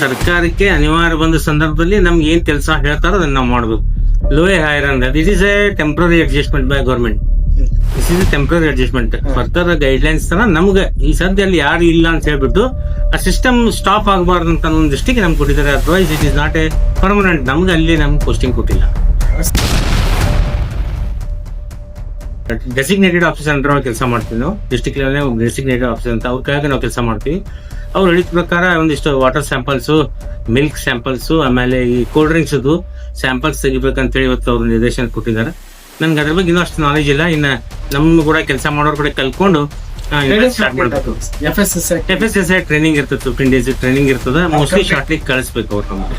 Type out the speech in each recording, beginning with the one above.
ಸರ್ಕಾರಕ್ಕೆ ಅನಿವಾರ್ಯ ಬಂದ ಸಂದರ್ಭದಲ್ಲಿ ನಮ್ಗೆ ಏನ್ ಕೆಲಸ ಹೇಳ್ತಾರೋ ಅದನ್ನ ನಾವು ಮಾಡ್ಬೇಕು. ಲೋಯೆ ಹೈರ್ ಅಂದ್ರೆ this is A temporary adjustment by government. This is A temporary adjustment. Further guidelines ತರ ನಮ್ಗೆ ಈ ಸದ್ಯದಲ್ಲಿ ಯಾರು ಇಲ್ಲ ಅಂತ ಹೇಳ್ಬಿಟ್ಟು ಆ ಸಿಸ್ಟಮ್ ಸ್ಟಾಪ್ ಆಗಬಾರ್ದು ಅಂತ ಒಂದು ದೃಷ್ಟಿಗೆ ನಮ್ಗೆ ಕೊಟ್ಟಿದ್ದಾರೆ. Otherwise it is not A permanent. ನಮ್ಗೆ ಅಲ್ಲಿ ನಮ್ಗೆ ಪೋಸ್ಟಿಂಗ್ ಕೊಟ್ಟಿಲ್ಲ. ಡೆಸಿಗ್ನೇಟೆಡ್ ಆಫೀಸರ್ ಅಂತ ಕೆಲಸ ಮಾಡ್ತೀವಿ ನಾವು. ಡಿಸ್ಟ್ರಿಕ್ಟ್ ಲೆವೆಲ್ ಡೆಸಿಗ್ನೇಟೆಡ್ ಆಫೀಸರ್ ಅಂತ ಅವ್ರ ಕೈಯಾಗ ನಾವು ಕೆಲಸ ಮಾಡ್ತೀವಿ. ಅವ್ರು ಹೇಳಿದ ಪ್ರಕಾರ ಒಂದಿಷ್ಟು ವಾಟರ್ ಸ್ಯಾಂಪಲ್ಸ್, ಮಿಲ್ಕ್ ಸ್ಯಾಂಪಲ್ಸ್, ಆಮೇಲೆ ಈ ಕೋಲ್ಡ್ ಡ್ರಿಂಕ್ಸ್ ಸ್ಯಾಂಪಲ್ಸ್ ತೆಗಿಬೇಕಂತೇಳಿ ಇವತ್ತು ಅವ್ರು ನಿರ್ದೇಶನ ಕೊಟ್ಟಿದ್ದಾರೆ. ನನ್ಗೆ ಅದ್ರ ಬಗ್ಗೆ ಇನ್ನೂ ಅಷ್ಟು ನಾಲೆಜ್ ಇಲ್ಲ. ಇನ್ನು ನಮ್ಮ ಕೂಡ ಕೆಲಸ ಮಾಡೋರ್ ಕೂಡ ಕಲ್ತ್ಕೊಂಡು ಸ್ಟಾರ್ಟ್ ಮಾಡ್ಬೇಕು. FSSI ಟ್ರೈನಿಂಗ್ ಇರ್ತದೆ, 15 days ಟ್ರೈನಿಂಗ್ ಇರ್ತದೆ. ಮೋಸ್ಟ್ಲಿ ಶಾರ್ಟ್ಲಿ ಕಳಿಸ್ಬೇಕು ಅವ್ರು ನಮ್ಗೆ.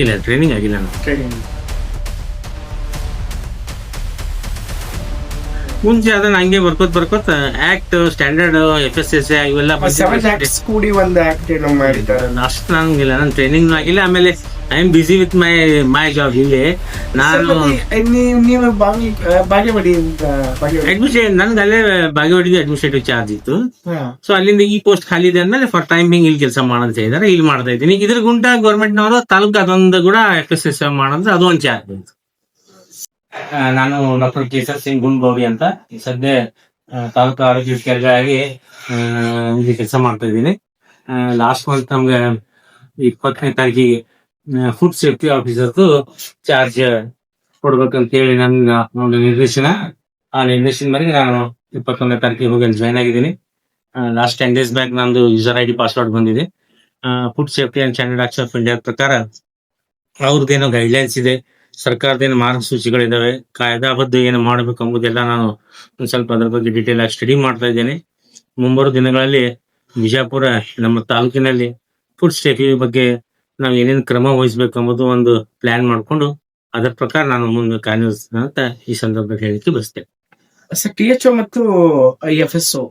ಇಲ್ಲ, ಟ್ರೈನಿಂಗ್ ಆಗಿಲ್ಲ ನಮ್ಗೆ. ಮುಂಚೆ ಅದನ್ನ ಹಂಗೆ ಬರ್ಕೋತ ಆಕ್ಟ್ ಸ್ಟ್ಯಾಂಡರ್ಡ್ FSSI ಇವೆಲ್ಲ ಕೂಡಿ ಒಂದು ಆಕ್ಟ್ ಏನೋ ಮಾಡಿದ್ದಾರಲ್ಲ, ಅಷ್ಟು ನಂಗಿಲ್ಲ. ನನ್ನ ಟ್ರೈನಿಂಗ್ ಆಗಿಲ್ಲ. ಆಮೇಲೆ I am busy with my job. ಇಲ್ಲಿ ನಾನು ನೀವು ಬಾಗೇವಾಡಿ ಅಡ್ಮಿನಿಸ್ಟ್ರೇಟಿವ್, ನನ್ಗೆ ಅಲ್ಲೇ ಬಾಗೇವಾಡಿಗೆ ಅಡ್ಮಿನಿಸ್ಟ್ರೇಟಿವ್ ಚಾರ್ಜ್ ಇತ್ತು. ಸೊ ಅಲ್ಲಿಂದ ಈ ಪೋಸ್ಟ್ ಖಾಲಿ ಇದೆ ಅಂದ್ಮೇಲೆ ಫಾರ್ ಟೈಮಿಂಗ್ ಇಲ್ಲಿ ಕೆಲಸ ಮಾಡಂತ ಹೇಳಿದಾರೆ. ಇಲ್ಲಿ ಮಾಡ್ತಾ ಇದ್ದೀನಿ. ಇದ್ರ ಗುಂಟ ಗೌರ್ಮೆಂಟ್ನವರು ತಾಲೂಕು ಅದೊಂದು ಕೂಡ FSSI ಮಾಡೋದು, ಅದು ಒಂದು ಚಾರ್ಜ್ ಬಂತು. ನಾನು ಡಾಕ್ಟರ್ ಕೇಸರ್ ಸಿಂಗ್ ಗುಂಡ್ಗೌಡಿ ಅಂತ ಈ ಸದ್ಯ ತಾಲೂಕು ಆರೋಗ್ಯ ಅಧಿಕಾರಿಗಳಾಗಿ ಇಲ್ಲಿ ಕೆಲಸ ಮಾಡ್ತಾ ಇದ್ದೀನಿ. ಲಾಸ್ಟ್ ಮಂತ್ ನಮ್ಗೆ 20ನೇ ತಾರೀಕಿಗೆ ಫುಡ್ ಸೇಫ್ಟಿ ಆಫೀಸರ್ದು ಚಾರ್ಜ್ ಕೊಡ್ಬೇಕಂತ ಹೇಳಿ ನನ್ನ ಒಂದು ನಿರ್ದೇಶನ. ಆ ನಿರ್ದೇಶನ ಮೇಲೆ ನಾನು 21ನೇ ತಾರೀಕಿಗೆ ಹೋಗಿ ಜಾಯ್ನ್ ಆಗಿದ್ದೀನಿ. ಲಾಸ್ಟ್ 10 days ಬ್ಯಾಕ್ ನಂದು ಯೂಸರ್ ID ಪಾಸ್ವರ್ಡ್ ಬಂದಿದೆ. Food safety and standard act of India ಪ್ರಕಾರ ಅವ್ರದ್ದೇನೋ ಗೈಡ್ಲೈನ್ಸ್ ಇದೆ, ಸರ್ಕಾರದೇನು ಮಾರ್ಗಸೂಚಿಗಳಿದಾವೆ, ಕಾಯ್ದಾಬದ್ಧ ಏನು ಮಾಡಬೇಕು ಎಂಬುದೆಲ್ಲ ನಾನು ಒಂದ್ ಸ್ವಲ್ಪ ಅದ್ರ ಬಗ್ಗೆ ಡೀಟೇಲ್ ಆಗಿ ಸ್ಟಡಿ ಮಾಡ್ತಾ ಇದ್ದೇನೆ. ಮುಂಬರುವ ದಿನಗಳಲ್ಲಿ ಬಿಜಾಪುರ ನಮ್ಮ ತಾಲೂಕಿನಲ್ಲಿ ಫುಡ್ ಸೇಫ್ಟಿ ಬಗ್ಗೆ ನಾವು ಏನೇನು ಕ್ರಮ ವಹಿಸ್ಬೇಕು ಎಂಬುದು ಒಂದು ಪ್ಲಾನ್ ಮಾಡ್ಕೊಂಡು ಅದರ ಪ್ರಕಾರ ನಾನು ಮುಂದೆ ಕಾರ್ಯನಿರ್ವಹಿಸ್ತೀನಿ ಅಂತ ಈ ಸಂದರ್ಭದಲ್ಲಿ ಹೇಳಿಕ್ಕೆ ಬಯಸ್ತೇನೆ. THO ಮತ್ತು FSO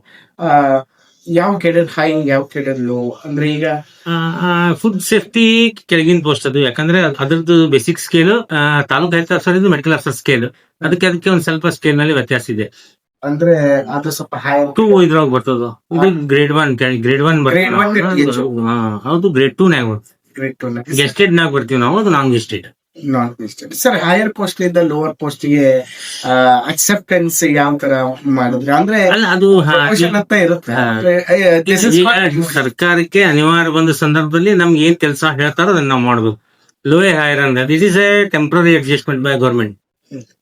ಯಾವ ಕೆಡರ್ ಹೈ, ಯಾವ ಕೆಡರ್ ಲೋ ಅಂದ್ರೆ ಈಗ ಫುಡ್ ಸೇಫ್ಟಿ ಕೆಳಗಿನ ಪೋಸ್ಟ್ ಅದು. ಯಾಕಂದ್ರೆ ಅದ್ರದ್ದು basic scale taluk health officer ಇದು ಮೆಡಿಕಲ್ ಆಫೀಸರ್ ಸ್ಕೇಲ್. ಅದಕ್ಕೆ ಒಂದ್ ಸ್ವಲ್ಪ ಸ್ಕೇಲ್ ನಲ್ಲಿ ವ್ಯತ್ಯಾಸ ಇದೆ. ಅಂದ್ರೆ ಅದು ಸ್ವಲ್ಪ ಹೈ 2 ಇದ್ರಾಗ ಬರ್ತದ. ಇದು ಗ್ರೇಡ್ 1 ಬರ್ತದೆ. ಹೌದು, ಗ್ರೇಡ್ 2 ನಾಗ ಬರ್ತದೆ. ಗೆಸ್ಟೆಡ್ ನಾಗ ಬರ್ತೀವಿ ನಾವು, ಅದು ನಾನ್ ಗೆಸ್ಟೆಡ್. ಸರ್, ಹೈಯರ್ ಪೋಸ್ಟ್ ಇಂದ ಲೋವರ್ ಪೋಸ್ಟ್ ಗೆ ಅಕ್ಸೆಪ್ಟೆನ್ಸ್ ಯಾವ ತರ ಮಾಡಿದ್ರೆ ಅಂದ್ರೆ ಅಲ್ಲ, ಅದು ಇರುತ್ತೆ. ಸರ್ಕಾರಕ್ಕೆ ಅನಿವಾರ್ಯ ಬಂದ ಸಂದರ್ಭದಲ್ಲಿ ನಮ್ಗೆ ಏನ್ ಕೆಲಸ ಹೇಳ್ತಾರೋ ಅದನ್ನ ನಾವು ಮಾಡ್ಬೇಕು. ಲೋಯೆ ಹೈರ್ ಅಂದ್ರೆ this is A temporary adjustment by government.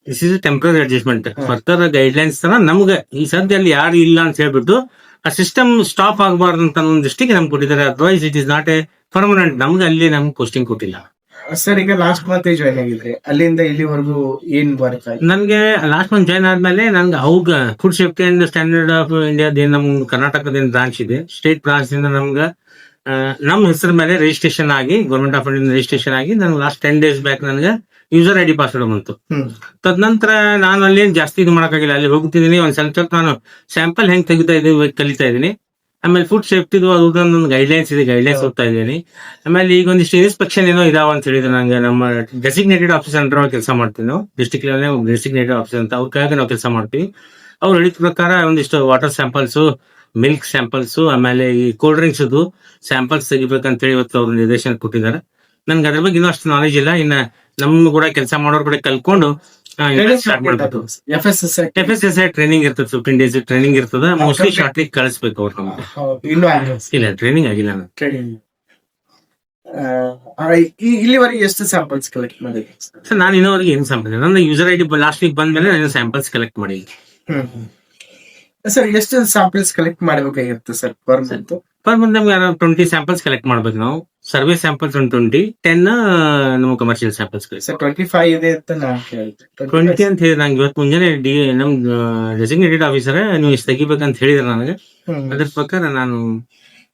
This is A temporary adjustment. Further guidelines ತರ ನಮ್ಗೆ ಈ ಸದ್ಯದಲ್ಲಿ ಯಾರು ಇಲ್ಲ ಅಂತ ಹೇಳ್ಬಿಟ್ಟು ಆ ಸಿಸ್ಟಮ್ ಸ್ಟಾಪ್ ಆಗಬಾರ್ದು ಅಂತ ಒಂದು ದೃಷ್ಟಿಗೆ ನಮ್ಗೆ ಕೊಟ್ಟಿದ್ದಾರೆ. Otherwise it is not A permanent. ನಮ್ಗೆ ಅಲ್ಲಿ ನಮ್ಗೆ ಪೋಸ್ಟಿಂಗ್ ಕೊಟ್ಟಿಲ್ಲ. ಸರ್, ಈಗ ಲಾಸ್ಟ್ ಮಂತ್ ಜಾಯ್ನ್ ಆಗಿದ್ರೆ ಅಲ್ಲಿಂದ ಇಲ್ಲಿವರೆಗೂ ಏನ್ ವರ್ಕ್ ಆಯ್ತು? ನನ್ಗೆ ಲಾಸ್ಟ್ ಮಂತ್ ಜಾಯ್ನ್ ಆದ್ಮೇಲೆ ನನ್ಗೆ ಅವಾಗ food safety and standard of ಇಂಡಿಯಾದ ನಮ್ ಕರ್ನಾಟಕದ ಬ್ರಾಂಚ್ ಇದೆ, ಸ್ಟೇಟ್ ಬ್ರಾಂಚ್ ಇಂದ ನಮ್ಗೆ ನಮ್ಮ ಹೆಸರ ಮೇಲೆ ರಿಜಿಸ್ಟ್ರೇಷನ್ ಆಗಿ ಗೌರ್ಮೆಂಟ್ ಆಫ್ ಇಂಡಿಯಾ ರಿಜಿಸ್ಟ್ರೇಷನ್ ಆಗಿ ನನ್ಗೆ ಲಾಸ್ಟ್ 10 days ಬ್ಯಾಕ್ ನನಗೆ ಯೂಸರ್ ID ಪಾಸ್ವರ್ಡ್ ಬಂತು. ತದನಂತರ ನಾನು ಅಲ್ಲಿ ಜಾಸ್ತಿ ಇದು ಮಾಡಕ್ಕಾಗಿಲ್ಲ. ಅಲ್ಲಿ ಹೋಗ್ತಿದ್ದೀನಿ, ಒಂದ್ ಸ್ವಲ್ಪ ನಾನು ಸ್ಯಾಂಪಲ್ ಹೆಂಗ್ ತೆಗಿತಾ ಇದ್ದೀವಿ ಕಲಿತಾ ಇದ್ದೀನಿ. ಆಮೇಲೆ ಫುಡ್ ಸೇಫ್ಟಿದು ಅದೊಂದು ಗೈಡ್ಲೈನ್ಸ್ ಇದೆ, ಗೈಡ್ಲೈನ್ಸ್ ಓದ್ತಾ ಇದ್ದೀನಿ. ಆಮೇಲೆ ಈಗ ಒಂದಿಷ್ಟು ಇನ್ಸ್ಪೆಕ್ಷನ್ ಏನೋ ಇದಾವ ಅಂತ ಹೇಳಿದ್ರೆ ನಂಗೆ ನಮ್ಮ ಡೆಸಿಗ್ನೇಟೆಡ್ ಆಫೀಸರ್ ಅಂತ ಕೆಲಸ ಮಾಡ್ತೀವಿ ನಾವು. ಡಿಸ್ಟ್ರಿಕ್ಟ್ ಲೆವೆಲ್ ಡೆಸಿಗ್ನೇಟೆಡ್ ಆಫೀಸರ್ ಅಂತ ಅವ್ರ ಕೈಯಾಗ ನಾವು ಕೆಲಸ ಮಾಡ್ತೀವಿ. ಅವ್ರು ಹೇಳಿದ ಪ್ರಕಾರ ಒಂದಿಷ್ಟು ವಾಟರ್ ಸ್ಯಾಂಪಲ್ಸ್, ಮಿಲ್ಕ್ ಸ್ಯಾಂಪಲ್ಸ್, ಆಮೇಲೆ ಈ ಕೋಲ್ಡ್ ಡ್ರಿಂಕ್ಸ್ ಸ್ಯಾಂಪಲ್ಸ್ ತೆಗಿಬೇಕಂತೇಳಿ ಇವತ್ತು ಅವ್ರು ನಿರ್ದೇಶನ ಕೊಟ್ಟಿದ್ದಾರೆ. ನನ್ಗೆ ಅದ್ರ ಬಗ್ಗೆ ಇನ್ನೂ ಅಷ್ಟು ನಾಲೆಜ್ ಇಲ್ಲ. ಇನ್ನು ನಮ್ಮ ಕೂಡ ಕೆಲಸ ಮಾಡೋರ್ ಕೂಡ ಕಲ್ತ್ಕೊಂಡು ಸ್ಟಾರ್ಟ್ ಮಾಡ್ಬೇಕು. FSSI ಟ್ರೈನಿಂಗ್ ಇರ್ತದೆ, 15 days ಟ್ರೈನಿಂಗ್ ಇರ್ತದೆ. ಮೋಸ್ಟ್ಲಿ ಶಾರ್ಟ್ಲಿ ಕಳಿಸ್ಬೇಕು ಅವ್ರು ನಮ್ಗೆ. ಇಲ್ಲ, ಟ್ರೈನಿಂಗ್ ಆಗಿಲ್ಲ. ಇಲ್ಲಿವರೆಗೆ ಎಷ್ಟು ಸ್ಯಾಂಪಲ್ಸ್ ಕಲೆಕ್ಟ್ ಮಾಡಿ? ಸರ್, ನಾನು ಇನ್ನೋವರೆಗೆ ಏನು ಸ್ಯಾಂಪಲ್, ನನ್ನ ಯೂಸರ್ ID ಲಾಸ್ಟ್ ವೀಕ್ ಬಂದ್ಮೇಲೆ ನಾನು ಸ್ಯಾಂಪಲ್ಸ್ ಕಲೆಕ್ಟ್ ಮಾಡಿ. ಸರ್, ಎಷ್ಟು ಸ್ಯಾಂಪಲ್ಸ್ ಕಲೆಕ್ಟ್ ಮಾಡಬೇಕಾಗಿರುತ್ತೆ ಸರ್ ಪರ್ ಮಂತ್? ನಮ್ಗೆ 20 ಸ್ಯಾಂಪಲ್ಸ್ ಕಲೆಕ್ಟ್ ಮಾಡ್ಬೇಕು ನಾವು. ಸರ್ವೆ ಸ್ಯಾಂಪಲ್ಸ್ 20, 10 ನಮ್ಮ ಕಮರ್ಷಿಯಲ್ ಸ್ಯಾಂಪಲ್ಸ್. ಸರ್ 25 ಇದೆ ಅಂತ ನಾನು ಕೇಳಿದ್ದೆ. 20 ಅಂತ ಹೇಳಿ ನಂಗೆ ಇವತ್ತು ಮುಂಜಾನೆ ನಮ್ ಡೆಸಿಗ್ನೇಟೆಡ್ ಆಫೀಸರ್ ನೀವು ಇಷ್ಟು ತೆಗಿಬೇಕಂತ ಹೇಳಿದ್ರೆ ನನಗೆ ಅದ್ರ ಪ್ರಕಾರ ನಾನು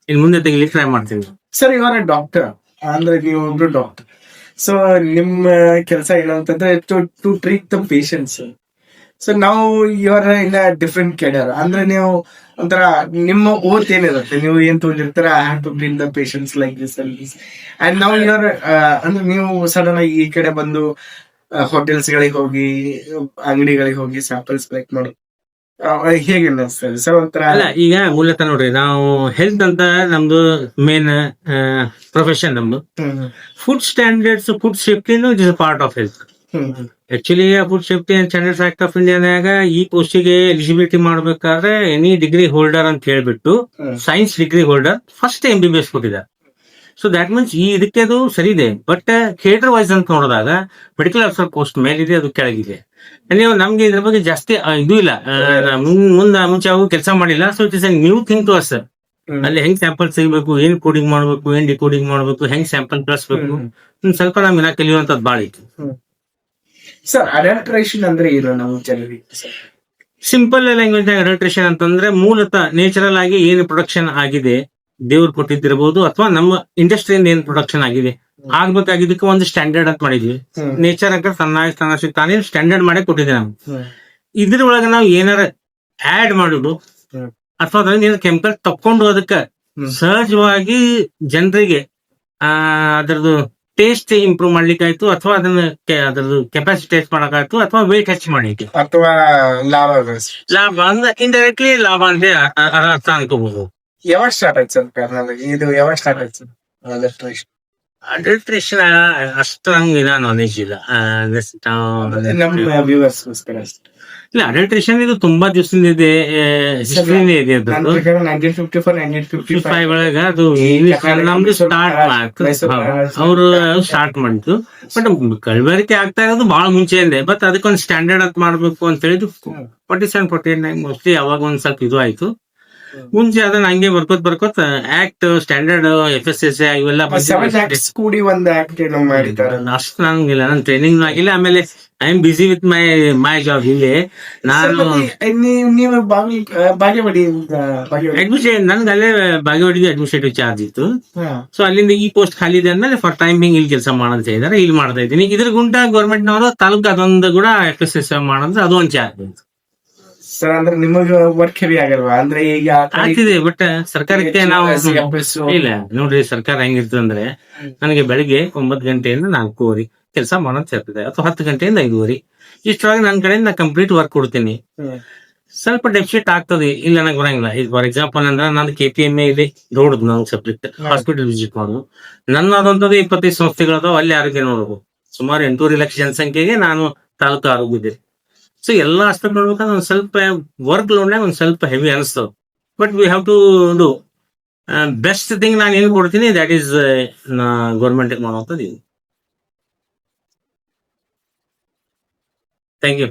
ಇನ್ ಮುಂದೆ ತೆಗಿಲಿಕ್ಕೆ ಟ್ರೈ ಮಾಡ್ತೀನಿ. ಸರ್, ಇವಾಗ ಡಾಕ್ಟರ್ ಅಂದ್ರೆ ನೀವು ಒಬ್ರು ಡಾಕ್ಟರ್. ಸೊ ನಿಮ್ಮ ಕೆಲಸ ಏನಂತಂದ್ರೆ to treat the patients. So ನಾವು ಯುವರ್ ಇನ್ ಡಿಫ್ರೆಂಟ್ ಕೆಡರ್ ಅಂದ್ರೆ ನೀವು ಒಂಥರ ನಿಮ್ಮ ಓತ್ ಏನಿರುತ್ತೆ, ನೀವು ಏನ್ ತಗೊಂಡಿರ್ತಾರ I have to bring the patients like this and this. And ನಾವು ಯುವರ್ ಅಂದ್ರೆ ನೀವು ಸಡನ್ ಆಗಿ ಈ ಕಡೆ ಬಂದು ಹೋಟೆಲ್ಸ್ ಗಳಿಗೆ ಹೋಗಿ, ಅಂಗಡಿಗಳಿಗೆ ಹೋಗಿ ಸ್ಯಾಂಪಲ್ಸ್ ಕಲೆಕ್ಟ್ ಮಾಡಿ ಹೇಗೆ ಅನ್ನಿಸ್ತದೆ ಸರ್ ಒಂಥರ? ಅಲ್ಲ, ಈಗ ಮೂಲತಃ ನೋಡ್ರಿ, ನಾವು ಹೆಲ್ತ್ ಅಂತ ನಮ್ದು ಮೇನ್ ಪ್ರೊಫೆಷನ್ ನಮ್ದು. ಹ್ಮ್ ಫುಡ್ ಸ್ಟ್ಯಾಂಡರ್ಡ್ಸ್, ಫುಡ್ ಸೇಫ್ಟಿನೂ it is part of health. Hmm actually food safety and standards act of ಇಂಡಿಯಾನಾಗ ಈ ಪೋಸ್ಟಿಗೆ ಎಲಿಜಿಬಿಲಿಟಿ ಮಾಡ್ಬೇಕಾದ್ರೆ ಎನಿ ಡಿಗ್ರಿ ಹೋಲ್ಡರ್ ಅಂತ ಹೇಳ್ಬಿಟ್ಟು hmm science degree holder first MBBS ಕೊಟ್ಟಿದ್ದಾರೆ. ಸೊ ದ್ಯಾಟ್ ಮೀನ್ಸ್ ಈ ಇದಕ್ಕೆ ಅದು ಸರಿ ಇದೆ. ಬಟ್ ಥಿಯೇಟರ್ ವೈಸ್ ಅಂತ ನೋಡಿದಾಗ ಮೆಡಿಕಲ್ ಆಫೀಸರ್ ಪೋಸ್ಟ್ ಮೇಲಿದೆ, ಅದು ಕೆಳಗಿದೆ. ನೀವು ನಮ್ಗೆ ಇದ್ರ ಬಗ್ಗೆ ಜಾಸ್ತಿ ಇದು ಇಲ್ಲ, ಮುಂಚೆ ಅವು ಕೆಲಸ ಮಾಡಿಲ್ಲ. So it is a new thing to us. Hmm ಅಲ್ಲಿ ಹೆಂಗ್ ಸ್ಯಾಂಪಲ್ ಸಿಗಬೇಕು, ಏನ್ ಕೋಡಿಂಗ್ ಮಾಡ್ಬೇಕು, ಏನ್ ಡಿಕೋಡಿಂಗ್ ಮಾಡ್ಬೇಕು, ಹೆಂಗ್ ಸ್ಯಾಂಪಲ್ ಕಳಿಸ್ಬೇಕು, ಹ್ಮ್ ಸ್ವಲ್ಪ ನಮ್ಗೆ ಕಲಿಯುವಂತದ್ದು ಬಾಳ ಇತ್ತು. ಹ್ಮ್ ಸರ್ ಅಡಲ್ಟ್ರೇಷನ್ ಅಂದ್ರೆ ಏನು ನಮ್ಮ ಜನರಿಗೆ ಸರ್? ಸಿಂಪಲ್ ಲ್ಯಾಂಗ್ವೇಜ್ ಅಡಲ್ಟ್ರೇಷನ್ ಅಂತಂದ್ರೆ ಮೂಲತಃ ನೇಚರಲ್ ಆಗಿ ಏನು ಪ್ರೊಡಕ್ಷನ್ ಆಗಿದೆ, ದೇವ್ರು ಕೊಟ್ಟಿದ್ದಿರಬಹುದು ಅಥವಾ ನಮ್ಮ ಇಂಡಸ್ಟ್ರಿಯಿಂದ ಏನ್ ಪ್ರೊಡಕ್ಷನ್ ಆಗಿದೆ, ಆಗ್ಬೇಕಾಗಿದ್ದಕ್ಕೆ ಒಂದು ಸ್ಟ್ಯಾಂಡರ್ಡ್ ಅಂತ ಮಾಡಿದ್ವಿ. ಹ್ಮ್ ನೇಚರ್ ಅಂತ ತಾನೇ ಸ್ಟ್ಯಾಂಡರ್ಡ್ ಮಾಡೇ ಕೊಟ್ಟಿದ್ದೆ ನಾವು. ಹ್ಮ್ ಇದ್ರೊಳಗೆ ನಾವು ಏನಾರ ಆಡ್ ಮಾಡುದು ಹ್ಮ್ ಅಥವಾ ಅದ್ರಲ್ಲಿ ಏನಾರ ಕೆಮಿಕಲ್ ತಕೊಂಡು ಅದಕ್ಕೆ ಹ್ಮ್ ಸಹಜವಾಗಿ ಜನರಿಗೆ ಅದ್ರದ್ದು ಟೇಸ್ಟ್ ಇಂಪ್ರೂವ್ ಮಾಡ್ಲಿಕ್ಕಾಯ್ತು, ಅಥವಾ ಅದ್ರದ್ದು ಕೆಪಾಸಿಟಿ ಟೆಸ್ಟ್ ಮಾಡಕ್ಕಾಯ್ತು, ಅಥವಾ ವೇಟ್ ಹೆಚ್ಚು ಮಾಡ್ಲಿಕ್ಕೆ ಅಥವಾ ಲಾಭ ಲಾಭ ಅಂದ್ರೆ ಇಂಡೈರೆಕ್ಟ್ಲಿ ಲಾಭ ಅಂತ ಅರ್ಥ ಅನ್ಕೋಬಹುದು. ಯಾವಾಗ ಸ್ಟಾರ್ಟ್ ಆಯ್ತು ಸರ್ ಕರ್ನಾಟಕ? ಇದು ಯಾವಾಗ ಸ್ಟಾರ್ಟ್ ಆಯ್ತು ಸರ್ ಅಡಲ್ಟ್ರೇಷನ್? ಅಡಲ್ಟ್ರೇಷನ್ ಅಷ್ಟು ನಂಗೆ ನಾಲೆಜ್ ಇಲ್ಲ. ನಮ್ಮ ವ್ಯೂವರ್ಸ್ಗೋಸ್ಕರ ಇಲ್ಲ, ಅಡಲ್ಟ್ರೇಷನ್ ಇದು ತುಂಬಾ ದಿವಸದಿಂದ ಇದೆ, ಹಿಸ್ಟ್ರಿನೇ ಇದೆ. ಅದು 1954 1955 ಒಳಗ ಅದು ನಮ್ದು ಅವರು ಸ್ಟಾರ್ಟ್ ಮಾಡಿದ್ದು. ಬಟ್ ಕಲಬೆರಕೆ ಆಗ್ತಾ ಇರೋದು ಬಹಳ ಮುಂಚೆಯಿಂದ. ಬಟ್ ಅದಕ್ಕೊಂದು ಸ್ಟ್ಯಾಂಡರ್ಡ್ ಅಂತ ಮಾಡ್ಬೇಕು ಅಂತ ಹೇಳಿದ್ರು 47 48 ಮೋಸ್ಟ್ಲಿ ಅವಾಗ ಒಂದ್ ಸ್ವಲ್ಪ ಇದು ಆಯ್ತು. ಮುಂಚೆ ಅದನ್ನ ಹಂಗೆ ಬರ್ಕೋತ್ ಆಕ್ಟ್ ಸ್ಟ್ಯಾಂಡರ್ಡ್ FSSA ಇವೆಲ್ಲ ಕೂಡಿ ಒಂದು ಆಕ್ಟ್ ಏನೋ ಮಾಡಿದ್ದಾರೆ. ಅಷ್ಟು ನಂಗಿಲ್ಲ, ನನ್ ಟ್ರೈನಿಂಗ್ ಆಗಿಲ್ಲ. ಆಮೇಲೆ I am busy with my job. ಇಲ್ಲಿ ನಾನು ನೀವು ಬಾಗೇವಾಡಿ ಅಡ್ಮಿಷನ್, ನನ್ಗೆ ಅಲ್ಲೇ ಬಾಗೇವಾಡಿಗೆ ಅಡ್ಮಿನಿಸ್ಟ್ರೇಟಿವ್ ಚಾರ್ಜ್ ಇತ್ತು. ಸೊ ಅಲ್ಲಿಂದ ಈ ಪೋಸ್ಟ್ ಖಾಲಿ ಇದೆ ಅಂದ್ಮೇಲೆ ಫಾರ್ ಟೈಮಿಂಗ್ ಇಲ್ಲಿ ಕೆಲಸ ಮಾಡಂತ ಹೇಳಿದಾರೆ, ಇಲ್ಲಿ ಮಾಡ್ತಾ ಇದ್ದೀನಿ. ಇದ್ರ ಗುಂಟ ಗೌರ್ಮೆಂಟ್ ನವರು ತಾಲೂಕು ಅದೊಂದು ಕೂಡ FSSA ಮಾಡಂದ್ರೆ ಅದು ಒಂದು ಚಾರ್ಜ್ ಸರ್. ಅಂದ್ರೆ ನಿಮಗೆ ವರ್ಕ್ ಹೆವಿ ಆಗಲ್ವಾ? ಅಂದ್ರೆ ಈಗ ಆಗ್ತಿದೆ. ಬಟ್ ಸರ್ಕಾರಕ್ಕೆ ನಾವು ಇಲ್ಲ ನೋಡ್ರಿ, ಸರ್ಕಾರ ಹೆಂಗಿರ್ತದೆ ಅಂದ್ರೆ ನನಗೆ ಬೆಳಿಗ್ಗೆ 9 ಗಂಟೆಯಿಂದ 4:30 ಕೆಲಸ ಮಾಡೋದ್ ಇರ್ತದೆ, ಅಥವಾ 10 ಗಂಟೆಯಿಂದ 5:30. ಇಷ್ಟೊಳಗೆ ನನ್ನ ಕಡೆಯಿಂದ ನಾ ಕಂಪ್ಲೀಟ್ ವರ್ಕ್ ಕೊಡ್ತೀನಿ. ಸ್ವಲ್ಪ ಡೆಫಿಸಿಟ್ ಆಗ್ತದೆ, ಇಲ್ಲ ನನಗೆ ಬರಂಗಿಲ್ಲ. ಈಗ ಫಾರ್ ಎಕ್ಸಾಂಪಲ್ ಅಂದ್ರೆ ನಾನು KPMA ಇದೆ ನೋಡುದು, ನಾವು ಸಬ್ಜೆಕ್ಟ್ ಹಾಸ್ಪಿಟಲ್ ವಿಸಿಟ್ ಮಾಡುದು. ನನ್ನದಂತದ್ದು 25 ಸಂಸ್ಥೆಗಳದಾವ, ಅಲ್ಲಿ ಆರೋಗ್ಯ ನೋಡಬಹುದು. ಸುಮಾರು 8.5 ಲಕ್ಷ ಜನಸಂಖ್ಯೆಗೆ ನಾನು ತಾಲೂಕು ಆರೋಗ್ಯ ಇದೆ. ಸೊ ಎಲ್ಲಾ ಆಸ್ಪೆಕ್ಟ್ ನೋಡ್ಬೇಕಾದ್ರೆ ಒಂದ್ ಸ್ವಲ್ಪ ವರ್ಕ್ ಲೋಡ್ನಾಗ ಒಂದ್ ಸ್ವಲ್ಪ ಹೆವಿ ಅನಿಸ್ತದೆ. But we have to do best thing. ನಾನು ಏನ್ ಕೊಡ್ತೀನಿ ದಟ್ ಈಸ್ ಗೌರ್ಮೆಂಟ್ ಮಾಡುವಂಥದ್ದು. Thank you.